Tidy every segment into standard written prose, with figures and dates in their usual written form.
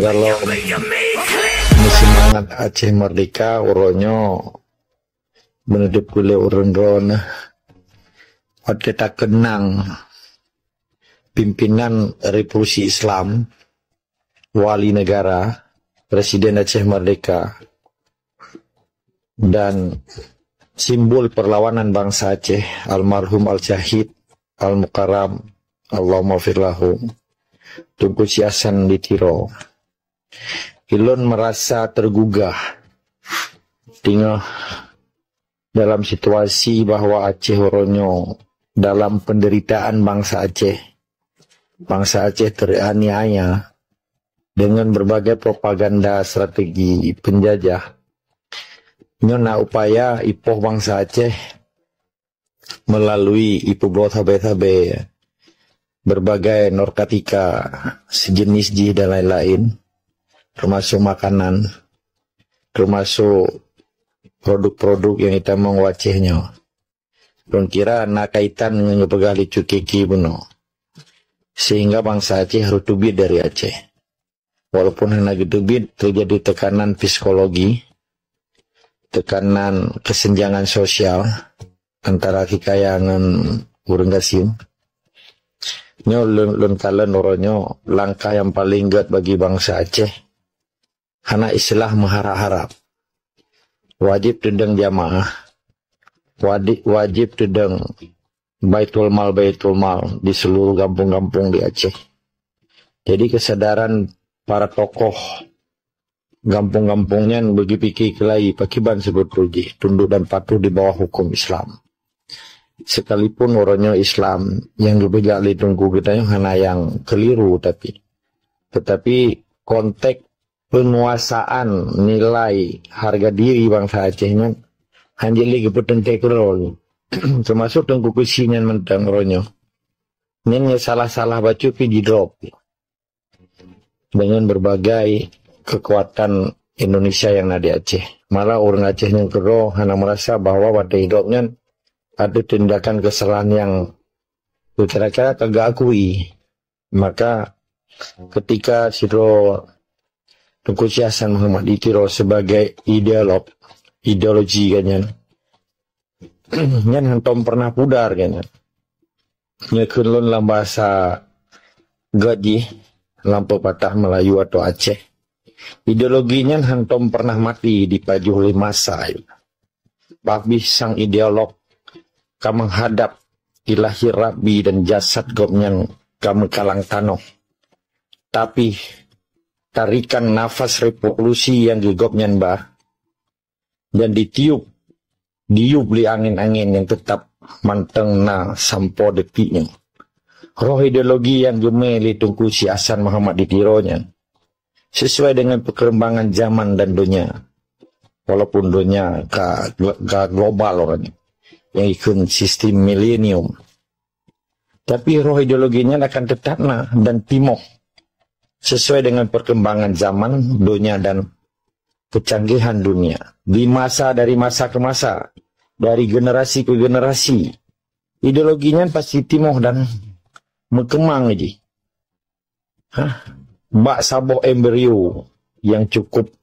Kalau semangat Aceh Merdeka uronyo menedep kule urun-urun kita kenang pimpinan Revolusi Islam, wali negara, Presiden Aceh Merdeka, dan simbol perlawanan bangsa Aceh, almarhum Al-Syahid Al-Mukarram, Allahumma firlahu, Tunku Si Hasan di Tiro. Ilon merasa tergugah tinggal dalam situasi bahwa Aceh Oronyo dalam penderitaan bangsa Aceh. Bangsa Aceh teraniaya dengan berbagai propaganda strategi penjajah. Nyona upaya ipoh bangsa Aceh melalui ipu tabe-tabe berbagai narkotika sejenis jih dan lain-lain, termasuk makanan, termasuk produk-produk yang kita mengwacehnya. Dan kira nak kaitan dengan pegali cukiki buno. Sehingga bangsa Aceh harus tubit dari Aceh. Walaupun hanya tubit, terjadi tekanan psikologi, tekanan kesenjangan sosial antara kikayangan urang gasim. Nyo lun kalen oronyo langkah yang paling gat bagi bangsa Aceh. Hana istilah mengharap-harap. Wajib tedeng jamaah. Wajib tedeng baitul mal di seluruh kampung-kampung di Aceh. Jadi kesadaran para tokoh kampung-kampungnya bagi pikir kelai pakiban sebut ruji, tunduk dan patuh di bawah hukum Islam. Sekalipun orangnya Islam yang dibejak ditunggu kita hanya yang keliru, tetapi konteks penguasaan nilai harga diri bangsa Acehnya hanjeli keputusan tekrol termasuk tengku kusinya mentang orangnya ini salah-salah baca di drop dengan berbagai kekuatan Indonesia yang ada di Aceh. Malah orang Aceh yang kero hanya merasa bahwa pada hidupnya ada tindakan kesalahan yang kira-kira kagak akui. Maka ketika Sidro Tunku Si Hasan Muhammad ditiro sebagai ideologi kanyan, nyan hantom pernah pudar kanyan, nyekunlun dalam bahasa gaji lampu patah Melayu atau Aceh. Ideologinya hantom pernah mati dipajuh oleh masa. Babi sang ideolog kamu menghadap ilahi Rabbi dan jasad gomnya kamu kalang tanoh. Tapi tarikan nafas revolusi yang digopnya mbah dan ditiup li angin-angin yang tetap manteng na sampo detiknya. Roh ideologi yang gemeli Tunku Si Hasan Muhammad ditironya sesuai dengan perkembangan zaman dan dunia. Walaupun dunia ke global orangnya yang ikut sistem milenium, tapi roh ideologinya akan tetap dan timoh sesuai dengan perkembangan zaman, dunia dan kecanggihan dunia. Di dari masa ke masa, dari generasi ke generasi, ideologinya pasti timoh dan berkembang aja. Mbak saboh embrio yang cukup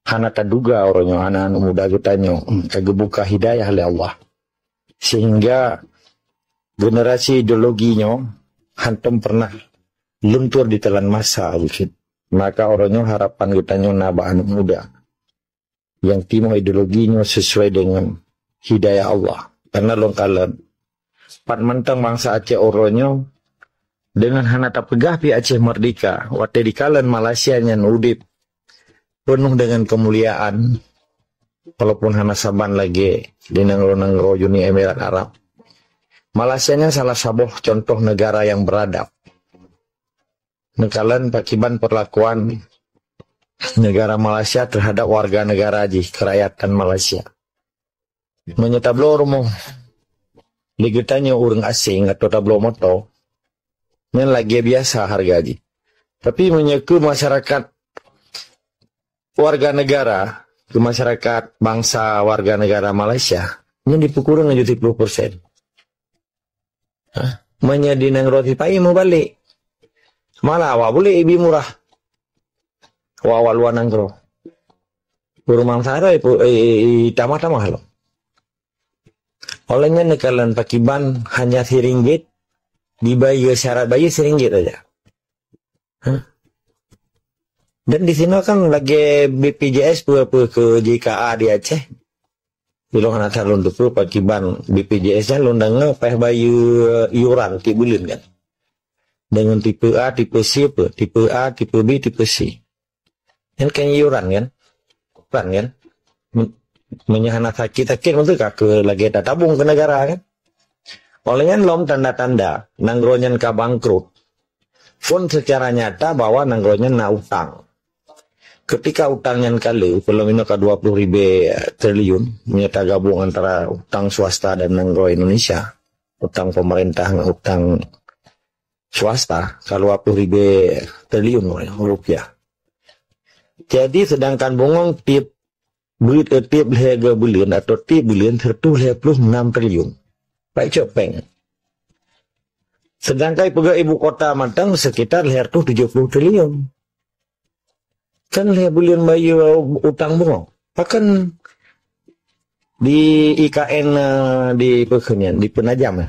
hana kaduga orangnya anak-anak muda getanya kagebuka hidayah oleh Allah. Sehingga generasi ideologinya hantam pernah luntur di telan masa. Maka orangnya harapan kita nabah anak muda yang timo ideologinya sesuai dengan hidayah Allah. Karena longkalan pan mentang bangsa Aceh orangnya dengan hana tapegah pi Aceh Merdeka wate di kalan Malaysia nyan udip penuh dengan kemuliaan. Walaupun hana saban lagi di nangro Uni Emirat Arab. Malaysia salah sabuh contoh negara yang beradab. Nekalan pakiban perlakuan negara Malaysia terhadap warga negara kerakyatan Malaysia. Menyetablo rumo digetanya orang asing atau tablo moto yang lagi biasa harga tapi menyeku masyarakat warga negara ke masyarakat bangsa warga negara Malaysia ini dipukul dengan 70%. Menyedinang roti pai mau balik malah awak boleh lebih murah wawaluan nangro. Urumang sara ipo tama-tama halo. Olehnya nekalan pakiban hanya RM1 dibayar syarat bayar RM1 aja. Dan di sini kan lagi BPJS ke JKA di Aceh. Bilang anak calon tu pakiban BPJS-nya lundangnya payah bayar iuran tiap bulan kan. Dengan tipe A, tipe C, tipe A, tipe B, tipe C. Yang kan iuran kan. Kan menyahana sakit untuk ke lagi ada tabung ke negara kan. Olehnya lom tanda-tanda nanggronya ke bangkrut pun secara nyata bahwa nanggronya na utang. Ketika utangnya kali belum ini ke 20.000 triliun menyata gabung antara utang swasta dan nanggro Indonesia, utang pemerintah utang swasta kalau 20.000 triliun rupiah. Jadi sedangkan bongong tiap lega bulan atau tiap bulan 126 triliun. Baik copeng. Sedangkan pegawai ibu kota Matang sekitar 70 triliun. Kan bulan bayu utang bongong. Bahkan di IKN di Pekenian, di Penajam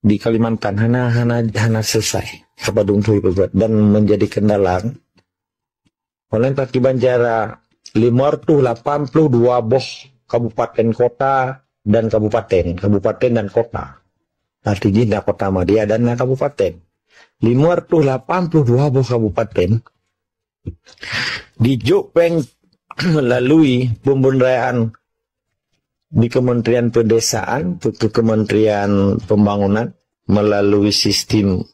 di Kalimantan hana selesai. Kepadung tuh dan menjadi kendala. Oleh pakiban jara 582 boh kabupaten kota dan kabupaten dan kota. Artinya kota Madia dan kabupaten. 582 boh kabupaten di Jopeng melalui pemberdayaan di Kementerian Pedesaan ke Kementerian Pembangunan melalui sistem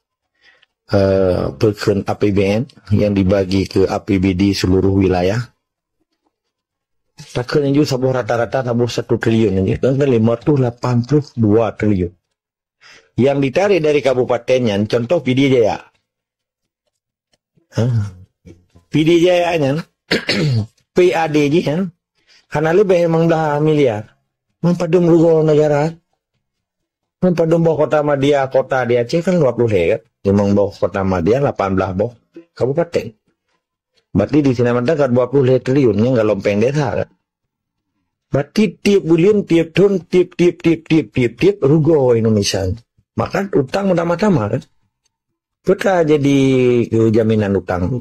APBN yang dibagi ke APBD seluruh wilayah. Takkan juga sebuah rata-rata sebuah 1 triliun aja, kan 582 triliun. Yang ditarik dari kabupatennya, contoh PD Jaya. PD Jaya nya PAD kan, karena lebih emang dah miliar. Mempadum rugo negara. Mempadum bawa kota Madia, kota di Aceh kan 20 kan. Memang bawa kota Madia 18 bawa kabupaten. Berarti di sini ada kan 20 triliun yang nggak lompeng desa kan. Berarti tiap bulan, tiap tahun, tiap rugo Indonesia. Maka utang utama-tama kan. Kita jadi jaminan utang.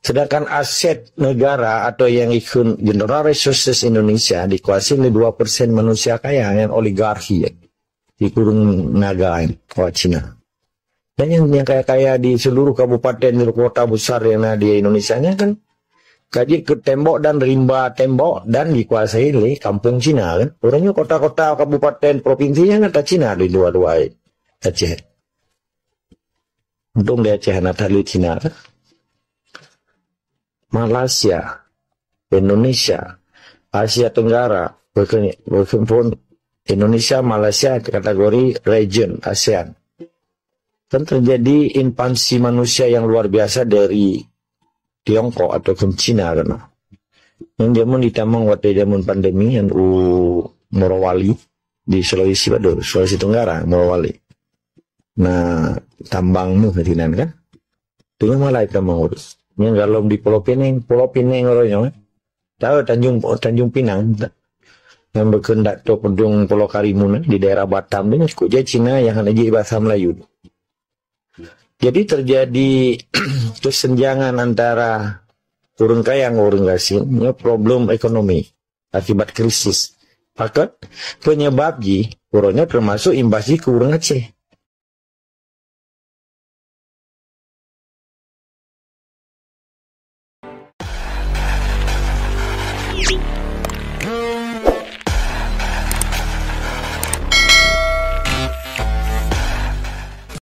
Sedangkan aset negara atau yang ikut General Resources Indonesia dikuasai oleh 2% manusia kaya yang oligarki ya. Di kurung naga Cina. Dan yang kaya-kaya di seluruh kabupaten di kota besar yang ada di Indonesia nya kan kaji ke tembok dan rimba tembok dan dikuasai oleh kampung Cina kan. Orangnya kota-kota kabupaten provinsinya kata Cina di dua-dua Aceh. Untung di Aceh ada Cina kan. Malaysia, Indonesia, Asia Tenggara, bahkan Indonesia, Malaysia kategori region ASEAN. Dan terjadi invasi manusia yang luar biasa dari Tiongkok atau Cina kan. Yang zaman ditamang waktu zaman pandemi yang Morowali di Sulawesi Badur, Sulawesi Tenggara, Morowali. Nah, tambang nu hadinan kan. Itu malah kita mengurus. Yang kalau di Pulau Pinang orangnya. Tahu Tanjung Pinang. Yang berkendak tu pendung Pulau Karimun di daerah Batam dengan kuja Cina yang hanya bahasa Melayu. Jadi terjadi kesenjangan antara orang kaya dan orang miskin, problem ekonomi akibat krisis. Maka penyebabnya orangnya termasuk imbasi ke orang Aceh.